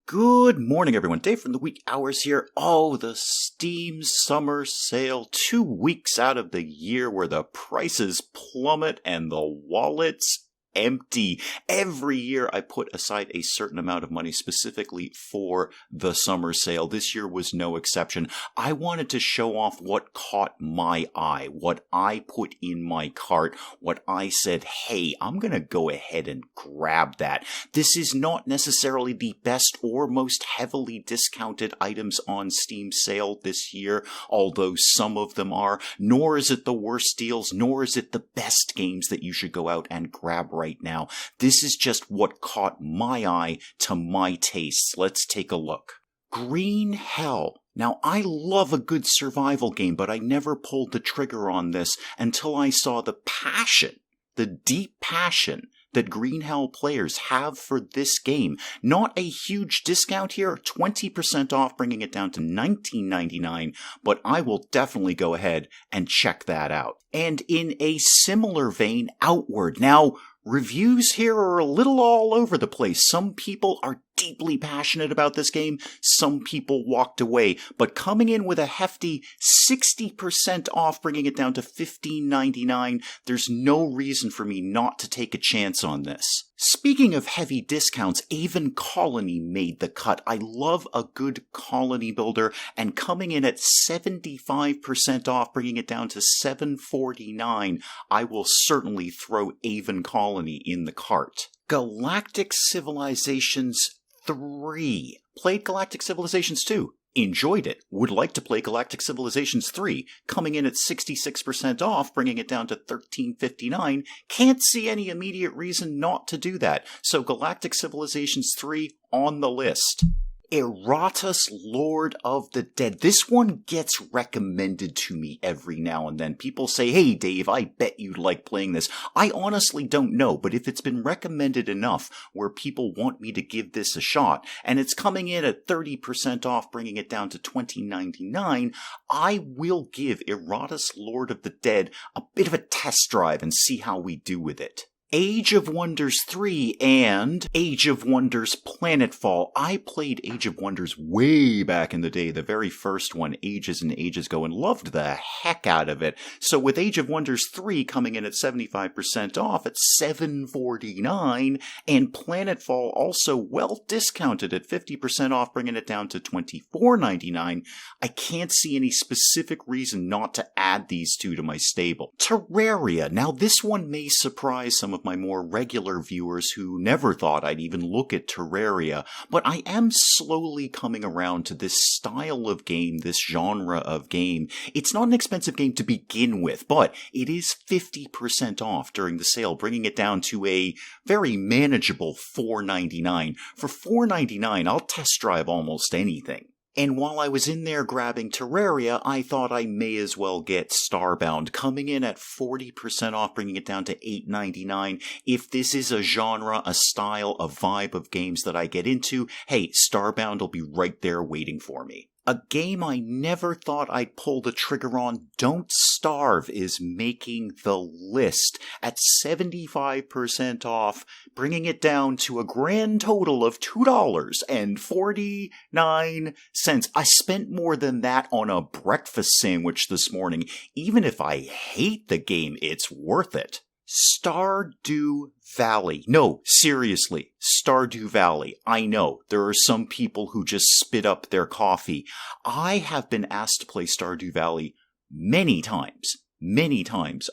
Good morning, everyone. Dave from the Week Hours here. Oh, the Steam Summer Sale. 2 weeks out of the year where the prices plummet and the wallets empty. Every year I put aside a certain amount of money specifically for the summer sale. This year was no exception. I wanted to show off what caught my eye, what I put in my cart, what I said, hey, I'm going to go ahead and grab that. This is not necessarily the best or most heavily discounted items on Steam sale this year, although some of them are, nor is it the worst deals, nor is it the best games that you should go out and grab right now. This is just what caught my eye to my tastes. Let's take a look. Green Hell. Now, I love a good survival game, but I never pulled the trigger on this until I saw the passion, the deep passion that Green Hell players have for this game. Not a huge discount here, 20% off, bringing it down to $19.99, but I will definitely go ahead and check that out. And in a similar vein, Outward. Now, reviews here are a little all over the place. Some people are deeply passionate about this game. Some people walked away. But coming in with a hefty 60% off, bringing it down to $15.99, there's no reason for me not to take a chance on this. Speaking of heavy discounts, Aven Colony made the cut. I love a good colony builder, and coming in at 75% off, bringing it down to $7.49, I will certainly throw Aven Colony in the cart. Galactic Civilizations 3. Played Galactic Civilizations 2. Enjoyed it. Would like to play Galactic Civilizations 3. Coming in at 66% off, bringing it down to $13.59. Can't see any immediate reason not to do that. So Galactic Civilizations 3 on the list. Iratus, Lord of the Dead. This one gets recommended to me every now and then. People say, hey Dave, I bet you'd like playing this. I honestly don't know, but if it's been recommended enough where people want me to give this a shot, and it's coming in at 30% off, bringing it down to $20.99, I will give Iratus, Lord of the Dead a bit of a test drive and see how we do with it. Age of Wonders 3 and Age of Wonders Planetfall. I played Age of Wonders way back in the day, the very first one, ages and ages ago, and loved the heck out of it. So with Age of Wonders 3 coming in at 75% off at $7.49, and Planetfall also well discounted at 50% off, bringing it down to $24.99, I can't see any specific reason not to add these two to my stable. Terraria. Now this one may surprise some of my more regular viewers who never thought I'd even look at Terraria, but I am slowly coming around to this style of game, this genre of game. It's not an expensive game to begin with, but it is 50% off during the sale, bringing it down to a very manageable $4.99. For $4.99, I'll test drive almost anything. And while I was in there grabbing Terraria, I thought I may as well get Starbound, coming in at 40% off, bringing it down to $8.99. If this is a genre, a style, a vibe of games that I get into, hey, Starbound will be right there waiting for me. A game I never thought I'd pull the trigger on, Don't Starve, is making the list at 75% off, bringing it down to a grand total of $2.49. I spent more than that on a breakfast sandwich this morning. Even if I hate the game, it's worth it. Stardew Valley. No, seriously, Stardew Valley. I know, there are some people who just spit up their coffee. I have been asked to play Stardew Valley many times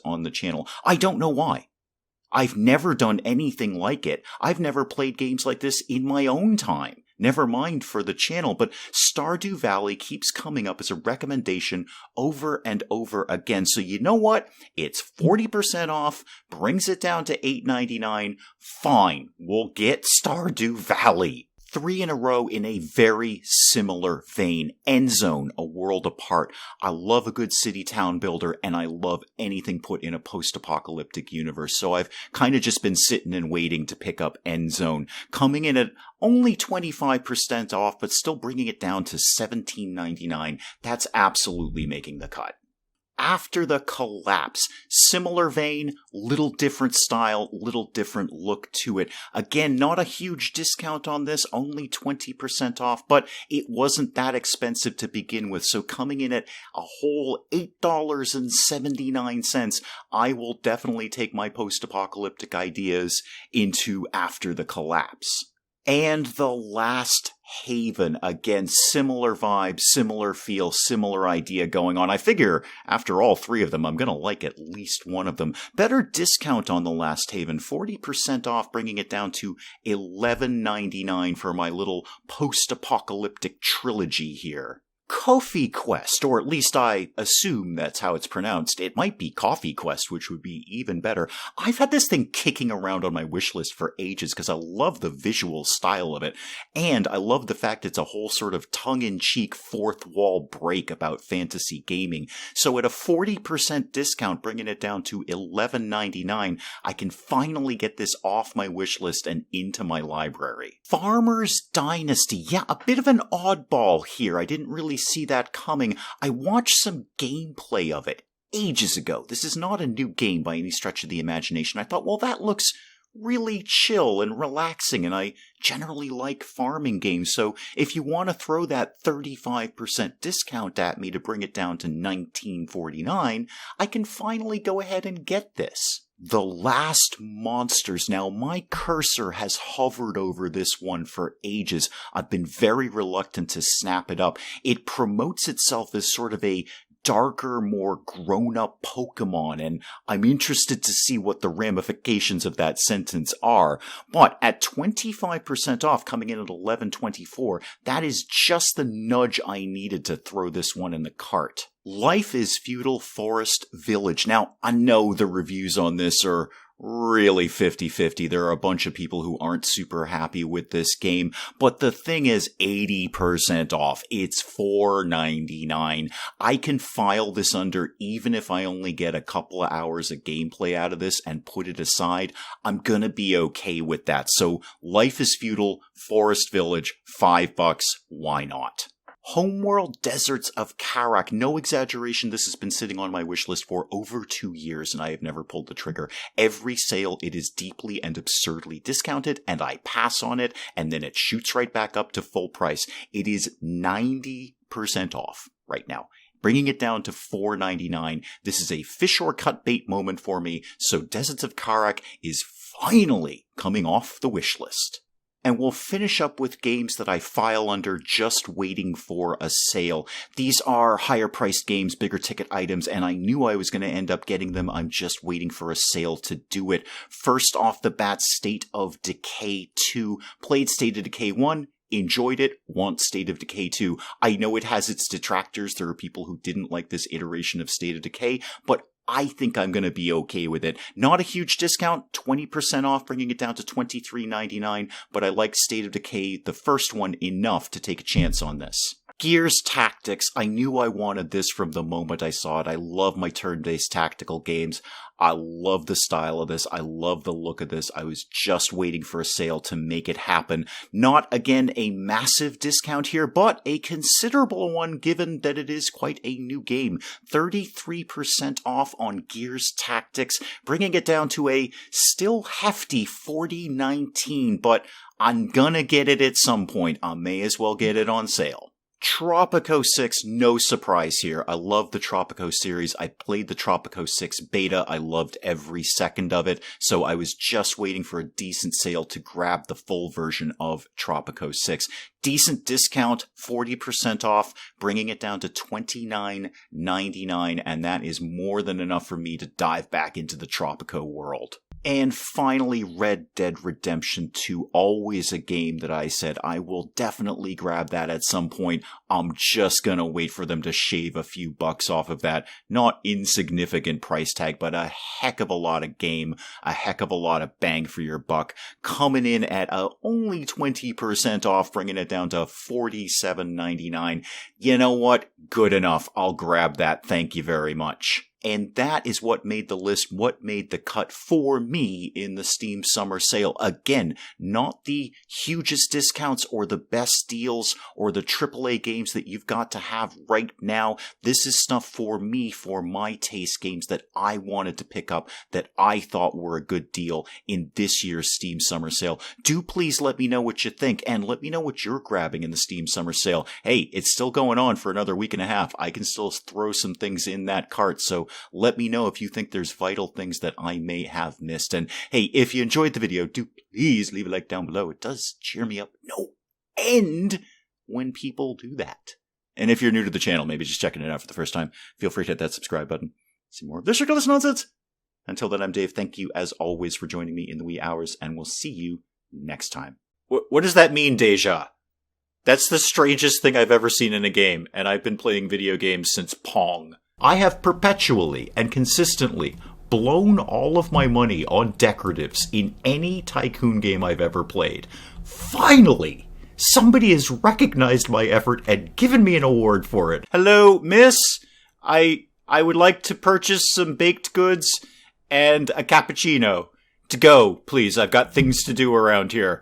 on the channel. I don't know why. I've never done anything like it. I've never played games like this in my own time. Never mind for the channel, but Stardew Valley keeps coming up as a recommendation over and over again. So you know what? It's 40% off, brings it down to $8.99. Fine, we'll get Stardew Valley. 3 in a row in a very similar vein. Endzone, A World Apart. I love a good city-town builder, and I love anything put in a post-apocalyptic universe. So I've kind of just been sitting and waiting to pick up Endzone. Coming in at only 25% off, but still bringing it down to $17.99. That's absolutely making the cut. After the Collapse. Similar vein, little different style, little different look to it. Again, not a huge discount on this, only 20% off, but it wasn't that expensive to begin with. So coming in at a whole $8.79, I will definitely take my post-apocalyptic ideas into After the Collapse. And The Last Haven. Again, similar vibe, similar feel, similar idea going on. I figure after all three of them, I'm going to like at least one of them. Better discount on The Last Haven, 40% off, bringing it down to $11.99 for my little post-apocalyptic trilogy here. Coffee Quest, or at least I assume that's how it's pronounced. It might be Coffee Quest, which would be even better. I've had this thing kicking around on my wish list for ages because I love the visual style of it, and I love the fact it's a whole sort of tongue-in-cheek fourth wall break about fantasy gaming. So at a 40% discount, bringing it down to $11.99, I can finally get this off my wish list and into my library. Farmer's Dynasty. Yeah, a bit of an oddball here. I didn't really see that coming. I watched some gameplay of it ages ago. This is not a new game by any stretch of the imagination. I thought, well, that looks really chill and relaxing, and I generally like farming games, so if you want to throw that 35% discount at me to bring it down to $19.49, I can finally go ahead and get this. The Last Monsters. Now, my cursor has hovered over this one for ages. I've been very reluctant to snap it up. It promotes itself as sort of a darker, more grown-up Pokemon, and I'm interested to see what the ramifications of that sentence are. But at 25% off, coming in at $11.24, that is just the nudge I needed to throw this one in the cart. Life is Feudal Forest Village. Now, I know the reviews on this are really 50-50. There are a bunch of people who aren't super happy with this game, but the thing is 80% off. It's $4.99. I can file this under even if I only get a couple of hours of gameplay out of this and put it aside. I'm gonna be okay with that. So Life is Feudal Forest Village, $5. Why not? Homeworld Deserts of Karak. No exaggeration, this has been sitting on my wish list for over 2 years and I have never pulled the trigger. Every sale, it is deeply and absurdly discounted and I pass on it and then it shoots right back up to full price. It is 90% off right now, bringing it down to $4.99. This is a fish or cut bait moment for me, so Deserts of Karak is finally coming off the wish list. And we'll finish up with games that I file under just waiting for a sale. These are higher priced games, bigger ticket items, and I knew I was going to end up getting them. I'm just waiting for a sale to do it. First off the bat, State of Decay 2. Played State of Decay 1. Enjoyed it, want State of Decay 2. I know it has its detractors. There are people who didn't like this iteration of State of Decay, but I think I'm going to be okay with it. Not a huge discount, 20% off, bringing it down to $23.99, but I like State of Decay, the first one, enough to take a chance on this. Gears Tactics. I knew I wanted this from the moment I saw it. I love my turn-based tactical games. I love the style of this. I love the look of this. I was just waiting for a sale to make it happen. Not, again, a massive discount here, but a considerable one given that it is quite a new game. 33% off on Gears Tactics, bringing it down to a still hefty $40.19, but I'm gonna get it at some point. I may as well get it on sale. Tropico 6, no surprise here. I love the Tropico series. I played the Tropico 6 beta. I loved every second of it, so I was just waiting for a decent sale to grab the full version of Tropico 6. Decent discount, 40% off, bringing it down to $29.99, and that is more than enough for me to dive back into the Tropico world. And finally, Red Dead Redemption 2, always a game that I said I will definitely grab that at some point. I'm just gonna wait for them to shave a few bucks off of that not insignificant price tag, but a heck of a lot of game, a heck of a lot of bang for your buck, coming in at only 20% off, bringing it down to $47.99. You know what? Good enough. I'll grab that. Thank you very much. And that is what made the list, what made the cut for me in the Steam Summer Sale. Again, not the hugest discounts or the best deals or the AAA games that you've got to have right now. This is stuff for me, for my taste, games that I wanted to pick up that I thought were a good deal in this year's Steam Summer Sale. Do please let me know what you think, and let me know what you're grabbing in the Steam Summer Sale. Hey, it's still going on for another week and a half. I can still throw some things in that cart, so let me know if you think there's vital things that I may have missed. And hey, if you enjoyed the video, do please leave a like down below. It does cheer me up no end when people do that. And if you're new to the channel, maybe just checking it out for the first time, feel free to hit that subscribe button. See more of this ridiculous nonsense. Until then, I'm Dave. Thank you, as always, for joining me in the wee hours, and we'll see you next time. What does that mean, Deja? That's the strangest thing I've ever seen in a game, and I've been playing video games since Pong. I have perpetually and consistently blown all of my money on decoratives in any tycoon game I've ever played. Finally, somebody has recognized my effort and given me an award for it. Hello, miss? I would like to purchase some baked goods and a cappuccino. To go, please. I've got things to do around here.